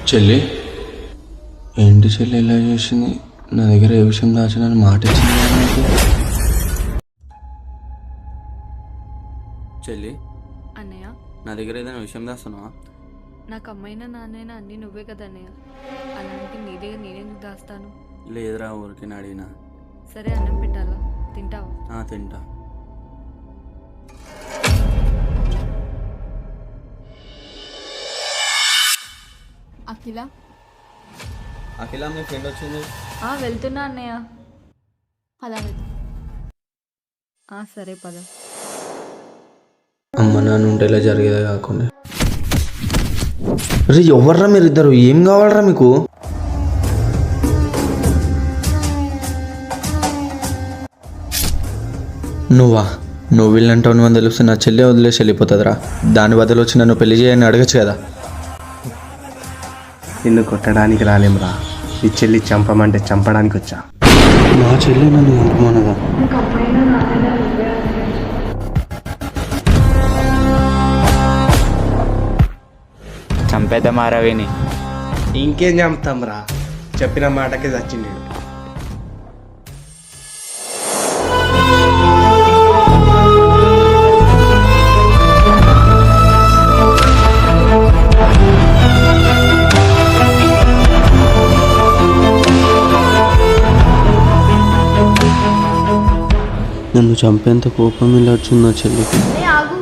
చెల్లి ఏంటి చెల్లి ఇలా చేసింది? నా దగ్గర ఏ విషయం దాచనని మాట ఇచ్చింది కదా నాకు. చెల్లి అన్నయ్య, నా దగ్గర ఏదైనా విషయం దాస్తున్నావా? నాకు అమ్మైనా నాన్నైనా అన్నీ నువ్వే కదా అన్నయ్య. అలాంటి నీ దగ్గర నేనెందుకు దాస్తాను? లేదురా, ఊరికి అడిగినా. సరే, అన్నం పెట్టాలా? తింటావా? తింటా. అఖిల అఖిల మీ ఫ్రెండ్ వచ్చింది. వెళ్తున్నా అన్నయ్య. అలా సరే పద. అమ్మ నాన్న ఉంటే ఇలా జరిగేదే కాకుండా. అరే ఎవర్రా మీరిద్దరు? ఏం కావాలరా మీకు? నువ్వు వీళ్ళంటావు అని తెలిస్తే నా చెల్లె వదిలేసి వెళ్ళిపోతుందిరా. దాని బదులు వచ్చి నన్ను పెళ్లి చేయని అడగచ్చు కదా. నిన్ను కొట్టడానికి రాలేంరా, నీ చెల్లి చంపమంటే చంపడానికి వచ్చా. నా చెల్లి నన్ను చంపమన్నదా? చంపేద్దాం రవిని. ఇంకేం చంపుతాం రా, చెప్పిన మాటకే చచ్చిండు. నన్ను చంపేంత కోపం ఇలా వచ్చింది నా చెల్లికి. ఆగు.